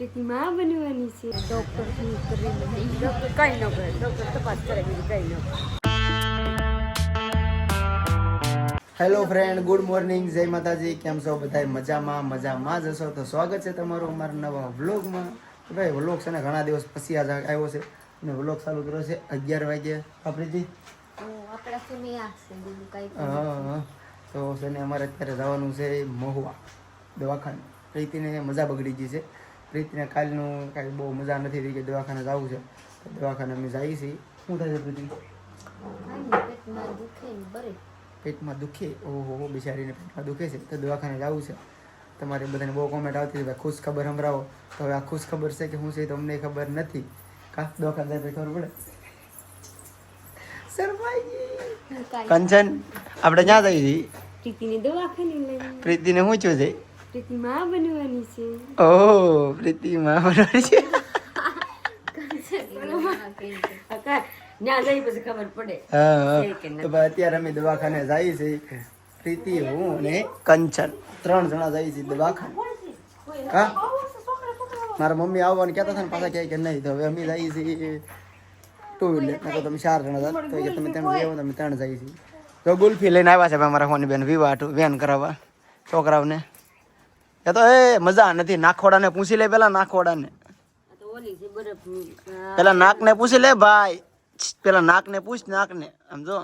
પ્રીતિમાં બનવાની છે ડોક્ટર શું કરે ડોક્ટર કઈ ન કરે ડોક્ટર તપાસ કરે બીજું કઈ ન કરે. હેલો ફ્રેન્ડ, ગુડ મોર્નિંગ, જય માતાજી. કેમ છો બધા? મજામાં જ હશો તો સ્વાગત છે તમારું અમારા નવા વ્લોગમાં. ભાઈ વ્લોગ છે ને ઘણા દિવસ પછી આજ આવ્યો છે અને વ્લોગ ચાલુ કર્યો છે 11 વાગે. આપણી હા તો છે ને અમારે અત્યારે જવાનું છે મહુવા દવાખાને. પ્રીતિને મજા બગડી ગઈ છે. પ્રીતિને કાલનું કાંઈ બહુ મજા નથી થઈ કે દવાખાને જવું છે તો દવાખાને અમે જઈએ છીએ. શું થાય છે પ્રીતિ? પેટમાં દુખે? ઓહો, બિચારીને પેટમાં દુખે છે તો દવાખાને જવું છે. તમારે બધાને બહુ કોમેન્ટ આવતી હતી ભાઈ ખુશ ખબર સંભળાવો. તો હવે આ ખુશ ખબર છે કે શું છે તો અમને ખબર નથી. કા દવાખાને જાય ખબર પડે. કંચન, આપણે ક્યાં જઈએ છીએ? પ્રીતિને દવાખાને લઈ. પ્રીતિને શું થયું છે? પ્રીતિમાં બનવાની છે. ઓહ, પ્રીતિમાં બનવાની છે. ત્યાં જઈ પછી ખબર પડે. હા, તો અત્યારે અમે દવાખાને જઈએ છીએ. પ્રીતિ, હું અને કંચન 3 જણા જઈએ છીએ દવાખાને. હા, મારા મમ્મી આવવાનું કહેતા હતા ને પાછા કહે કે નહીં, તો હવે અમે જઈએ છીએ 2 વ્હીલર. તો તમે 4 જણા હતા તો તમે 3 જઈએ, તમે 3 જઈએ છીએ. તો ગુલ્ફી લઈને આવ્યા છે અમારા હોની બેન વિવાહ વેન કરાવવા છોકરાઓને. એ તો એ મજા નથી. નાખોડાને પૂછી લે પેલા. નાખોડાને પેલા નાકને પૂછી લે ભાઈ. પેલા નાકને પૂછ, નાકને. આમ જો.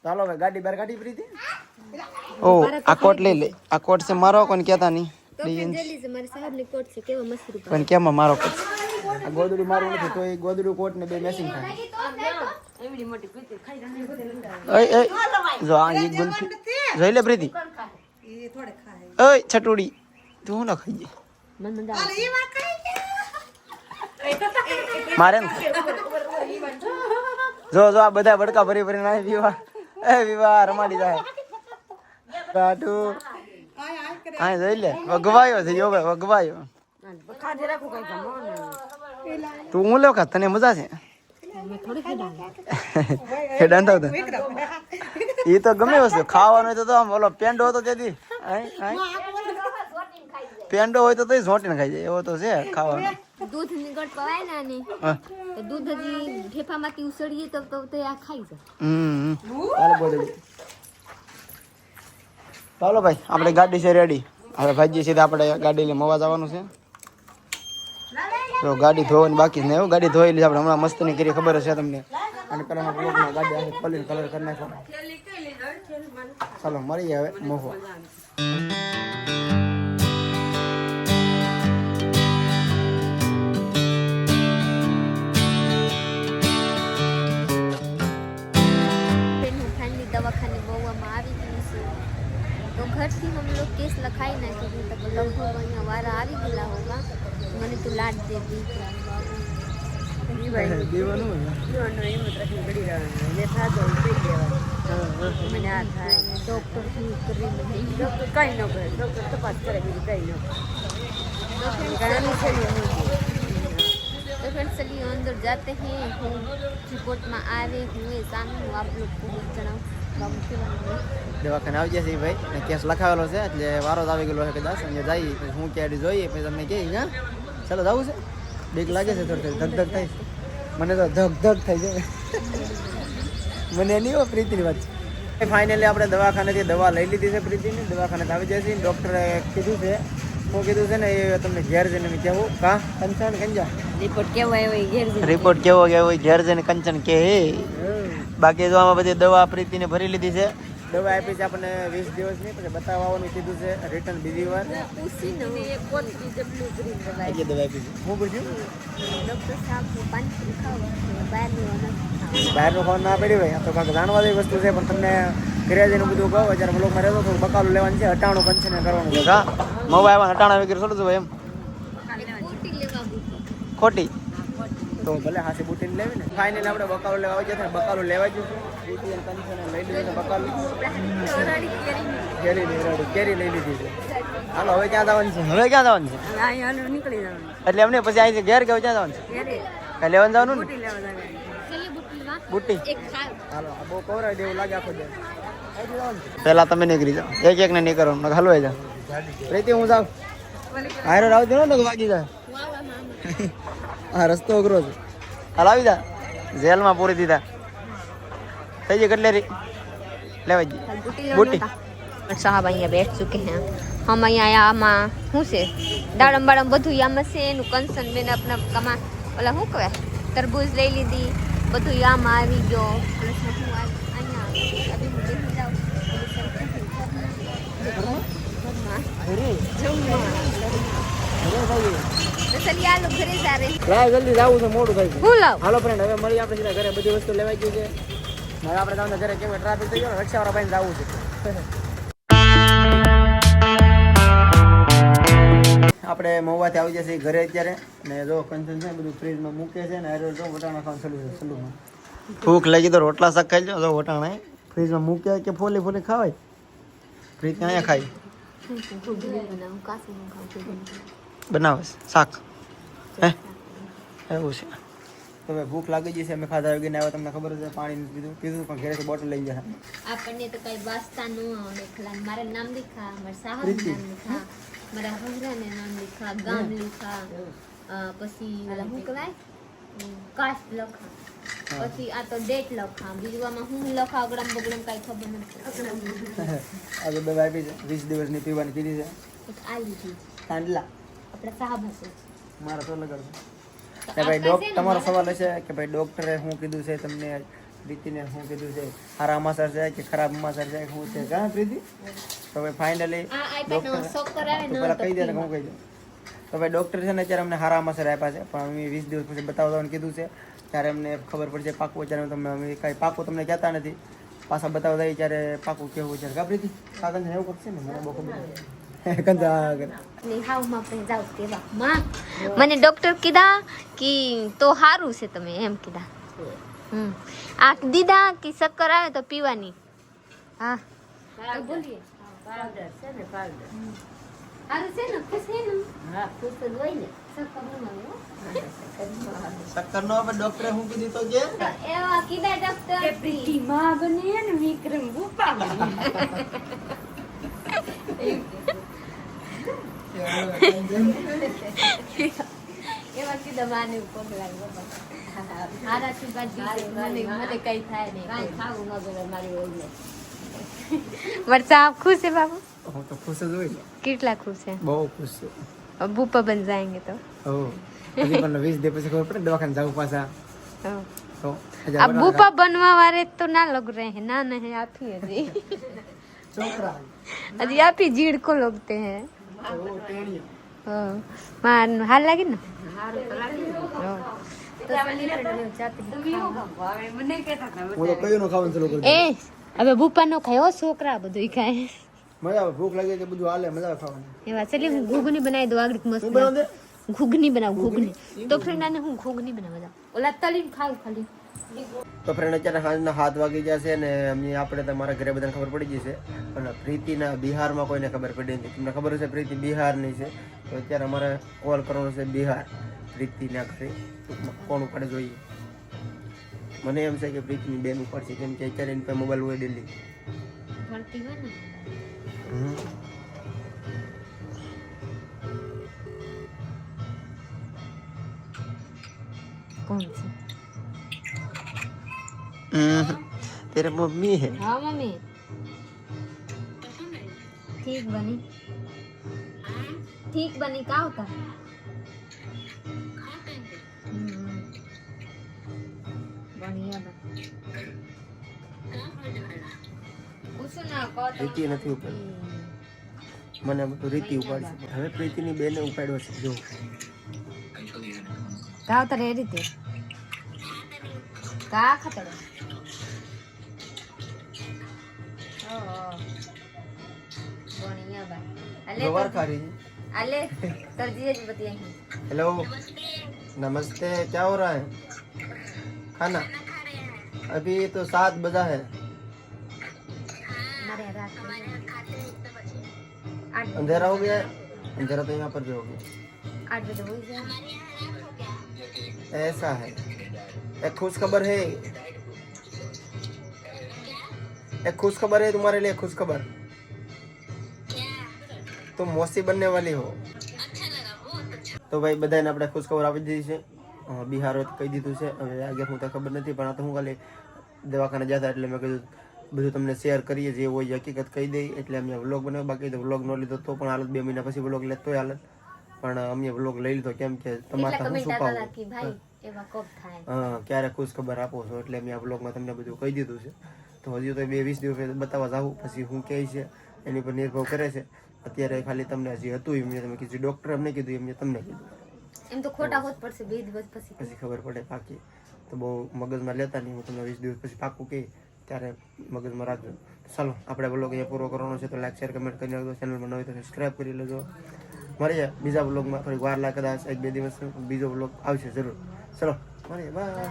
ચાલો ભાઈ, ગાડી બહાર કાઢી પ્રીતિ. ઓ આ કોટ લઈ લે. આ કોટ છે મારો. કોણ કહેતા નહીં પણ કેમાં મારો કોટ? આ ગોદડું મારું નથી તો એ ગોદડું કોટ ને બે મેચિંગ થાય. જો આ એક ગુલ્ફી જોઈ લે પ્રીતિ. ઓય છટુડી, તું ના ખાઈ જાય મારે ને. જો આ બધા બડકા ભરી ભરીને આવે વિવાહ. વિવાહ રમાડી જાય. કાઠું હા જોઈ લે. વગવાયો છે યો ભાઈ, વગવાયો. તું હું લેવ ખા, તને મજા છે? હેડાન થાવ એ તો ગમે વસ્તુ ખાવાનું હોય તો આમ ઓલો પેંડો હતો તેથી પેંડો હોય તો ઝોટીને ખાઈ જાય. એવો તો છે ખાવાનું. દૂધ નીકળ પવાય ને આને તો દૂધ હજી ઠેફામાંથી ઉસળીએ તો આ ખાઈ જાય. ચાલો ભાઈ, આપણે ગાડી છે રેડી. હવે ભાઈજી સીધા આપણે ગાડી લઈને મવા જવાનું છે. તો ગાડી ધોવાની બાકી છે ને. એવું ગાડી ધોઈ લીધી આપણે હમણાં મસ્તીની કરી, ખબર હશે તમને. અને પેલા બ્લોગમાં ગાડી આખી ખોલીને કલર કરી નાખો. ચાલો મળીએ હવે મહુવા. दवाखाने महुआ આવી ગઈ છે તો ઘરથી हम लोग केस લખાઈ નાખ્યું તો લગભગ અહીંયા વારા આવી ગયેલા હોગા. મને તો લાડ દે દી દેવાનું મને આ થાય ડોક્ટર શું કરે ડોક્ટર કઈ ન કરે ડોક્ટર તપાસ કરે બીજું કઈ ન કરે. तो फ्रेंड्स चलिए अंदर जाते हैं. हम रिपोर्ट में आवे हुए सामने आप लोग को जણાવું દવાખાને આવી ગયા છે ભાઈ ને કેસ લખાવેલો છે એટલે વારો જ આવી ગયેલો છે કદાચ. અહીંયા જઈએ પછી હું ક્યારે જોઈએ પછી તમને કહે હા ચાલો જવું છે. બીક લાગે છે થોડી ધક ધક થાય. મને તો ધક ધક થાય છે. મને નહીં હોય પ્રીતિની વાત છે. ફાઇનલી આપણે દવાખાનેથી દવા લઈ લીધી છે પ્રીતિની. દવાખાને આવી જાય છે. ડૉક્ટરે કીધું છે, શું કીધું છે ને એ તમને ઘેર જઈને કહેવું. કા કંચન કંજા રિપોર્ટ કેવો આવ્યો ઘેર જઈને રિપોર્ટ કેવો આવ્યો ઘેર જઈને કંચન કે. બાકી જો આમાં બધી દવા પ્રીતિને ભરી લીધી છે. દવા આપી છે આપણને 20 દિવસની. પછી બતાવવાનું કીધું છે રિટર્ન બીજી વાર. પૂછીને એ પોતરી જબલું ગ્રીન દવા એટલે દવા આપી છે. હું પૂછ્યું ડોક્ટર સાહેબ પાણી ખાવા બહારનું ખાવાનું ના પડ્યું ભાઈ. આ તો કાંઈક જાણવા જેવી વસ્તુ છે પણ તમને ઘરે જઈને બધું કહો. જ્યારે બ્લોગમાં રહેતો થોડું બકાલું લેવાનું છે. 98 કંચને કરવાનું છે. હા મવા આવ્યા 98 વગેરે છોડું છું એમ ખોટી તો ભલે હાસી બુટીને લેવી ને. ફાઇનલી આપણે બકાલું લેવા આવી જશે. બકાલું લેવા જ લઈ લીધું બકાલું. કેરી લઈ લીધી છે. હાલો હવે ક્યાં જવાનું છે? હવે ક્યાં જવાનું છે? નીકળી જવાનું એટલે અમને પછી અહીં ઘેર કે ક્યાં જવાનું છે? કઈ લેવાનું જવાનું ને બુટ્ટી. હાલો બહુ કવરાય દેવું લાગે આખો દે. પેલા તમે નીકળી જાઓ. એક ને નહીં કરવાનું હલવાઈ જાઓ. પ્રીતિ હું જાઉં. આયરો રાવ દે ને વાગી જાય આ રસ્તો અઘરો છે હાલ આવી જા જેલમાં પૂરી દીધા થઈ જાય કટલેરી લેવા જી બુટી साहब अँ बैठ चुके हैं हम अँ आमा શું છે દાડમ બાડમ બધું આમાં છે એનું કંસન બેન આપણા કમા ઓલા શું કહેવાય તરબૂજ લઈ લીધી બધું આમાં આવી ગયો પ્લસ હું અહીંયા અભી હું બેસી જાઉં ચલી આલો ઘરે જા રે લાવ જલ્દી જાવું છે મોડું થાય છે હું લાવ હાલો ફ્રેન્ડ હવે મળી આપણે સીધા ઘરે બધી વસ્તુ લેવાઈ ગઈ છે હવે આપણે જવાનું ઘરે કેમ ટ્રાફિક થઈ ગયો રિક્ષાવાળા ભાઈને જવું છે આપણે મહુવાથી આવી જશે ઘરે અત્યારે ને જો કંચન છે બધું ફ્રીજમાં મૂકે છે ને અરે જો વટાણા ખાવાનું સલું ભૂખ લાગી તો રોટલા શાક ખાઈ લો જો વટાણા ફ્રીજમાં મૂકે કે ફોલી ફોલી ખાવાય ફ્રીજ અહીંયા ખાઈ બનાવે શાક હે એવું છે તો હવે ભૂખ લાગી જશે અમે ખાધા વગર આવ્યા તમને ખબર છે પાણી પીધું પણ ઘરેથી બોટલ લઈ ગયા આપણને તો કઈ વાસ્તા ન આવડે ખલા મારા નામ લીખા મારા સાહબ નામ લીખા મારા હસરાને નામ લીખા ગામ લીખા પછી ઓલા શું કહેવાય કાસ્ટ લખા પછી આ તો ડેટ લખા બીજું આમાં હું લખા અગડમ બગડમ કઈ ખબર નથી આજે બે આપી છે 20 દિવસની પીવાની કીધી છે એક આ લીધી તાંડલા આપણા સાહબ હશે મારા તો લગાડો કે ભાઈ તમારો સવાલ હશે કે ભાઈ ડોક્ટરે શું કીધું છે તમને પ્રીતિને શું કીધું છે સારા અમાસર છે કે ખરાબ અમાસર છે શું છે કાં પ્રીતિ તો ભાઈ ફાઇનલી પેલા કહી દે ને હું કહી દઉં તો ભાઈ ડોક્ટર છે ને અત્યારે અમને સારા અમાસર આપ્યા છે પણ અમે 20 દિવસ પછી બતાવવાનું કીધું છે ત્યારે અમને ખબર પડશે પાકું અત્યારે તમે અમે કાંઈ પાકું તમને કહેતા નથી પાછા બતાવતા ત્યારે પાકું કેવું છે કા પ્રીતિ કાગળ એવું કરશે ને મને બહુ ખબર મને ડોક્ટર કીધા કે તો સારું છે તમે એમ કીધા આ દીધા કે શક્કર આવે તો પીવાની હા બોલીએ પાવડર છે ને પાવડર સારું છે ને ખુશ છે ને હા ખુશ જ હોય ને શક્કર નો હવે ડોક્ટરે શું કીધું તો કે એવા કીધા ડોક્ટર કે પ્રીતિ માં બને ને વિક્રમ ભૂપા બને એવા કીધા માને પગલા હારાથી બાજી મને કઈ થાય નહીં કાઈ ખાવું ન ગમે મારી ઓઈને वर्षा आप खुश है बाबू હું તો ખુશ જ હોય ને કેટલા ખુશ है બહુ ખુશ છું अब भूपा बन जाएंगे तो હો હજી પણ 20 દિવસ પછી ખબર પડે દવાખાને જાવું પાછા તો अब भूपा बनवा वाले तो ना लग रहे हैं ना नहीं आप ही अजी છોકરા अजी आप ही जीड़ को लगते हैं ઓ ટેણીઓ मार हाल लगे ना હું તો કયું નો ખાવાનું ચાલુ કરી ए હવે ભૂપા નો ખાય છોકરા બધું ખાય મજા આવે ભૂખ લાગે કે બધું હાલે મજા આવે ખાવાની એવા ચલી હું ઘૂઘની બનાવી દઉં આગળ મસ્ત બનાવ દે ઘૂઘની બનાવ ઘૂઘની તો ફ્રેન્ડ આને હું ઘૂઘની બનાવવા જાઉં ઓલા તલીને ખાવ ખાલી તો ફ્રેન્ડ અત્યારે સાંજના 7 વાગી જશે ને આપણે તમારા ઘરે બધાને ખબર પડી જશે પણ પ્રીતિના બિહારમાં કોઈને ખબર પડી નથી તમને ખબર હશે પ્રીતિ બિહારની છે તો અત્યારે અમારે કોલ કરવાનો છે બિહાર પ્રીતિના ઘરે કોણ ઉપાડે જોઈએ મને એમ છે કે પ્રીતિની બેન ઉપાડશે કેમ કે અત્યારે એની પાસે મોબાઈલ હોય ડેલી ભણતી હોય ને कौन सी तेरे मम्मी है हाँ मम्मी ठीक बनी क्या होता बढ़िया कुछ ना પ્રીતિ નથી ઉપાડી મને બધું રીતિ ઉપાડી હવે પ્રીતિની બેને ઉપાડ્યો છે જો का होता रे रीते का खतरा ओ बढ़िया बा गवार खा रही है अले तर जी जी बतिया हेलो नमस्ते क्या हो रहा है खाना अभी तो 7 बजा है हमारे रात अंधेरा हो गया है अंधेरा तो यहाँ पर भी हो गया 8 बजे हो गया ऐसा है एक खुश खबर है तुम्हारे लिए खुश खबर तुम मौसी बनने वाली हो તો ભાઈ બધાને આપણે ખુશખબર આપી દીધી છે. બિહાર હોય તો કહી દીધું છે. હવે આગળ હું તો ખબર નથી, પણ આ તો હું ખાલી દવાખાને જતા એટલે મેં કીધું બધું તમને શેર કરીએ, જે હોય હકીકત કહી દઈ. એટલે અમે વ્લોગ બનાવ્યો. બાકી તો વ્લોગ ન લીધો તો પણ હાલત, 2 મહિના પછી વ્લોગ લે તોય હાલત, પણ અમે વ્લોગ લઈ લીધો. કેમ કે તમારે તો શું પાવું, ક્યારે ખુશ ખબર આપો છો, એટલે મેં આ વ્લોગમાં તમને બધું કહી દીધું છે. તો હજી તો 2-20 દિવસ બતાવવા જાવું, પછી હું કહે છે એની પર નિર્ભર કરે છે. અત્યારે ખાલી તમને હજી હતું એમને તમે કીધું, ડૉક્ટર અમને કીધું, એમને તમને કીધું. એમ તો ખોટા હોત પડશે 2 દિવસ પછી ખબર પડે પાકી. તો બહુ મગજમાં લેતા નહીં, હું તમને 20 દિવસ પછી પાકું કહી ત્યારે મગજમાં રાખજો. ચાલો આપણે વ્લોગ અહીંયા પૂરો કરવાનો છે. તો લાઈક શેર કમેન્ટ કરી નાખજો. ચેનલમાં નવી તો સબસ્ક્રાઈબ કરી લેજો. મળીએ બીજા વ્લોગમાં. થોડીક વાર લાગે, કદાચ 1-2 દિવસ બીજો વ્લોગ આવશે જરૂર. ચલો મળીએ, બાય.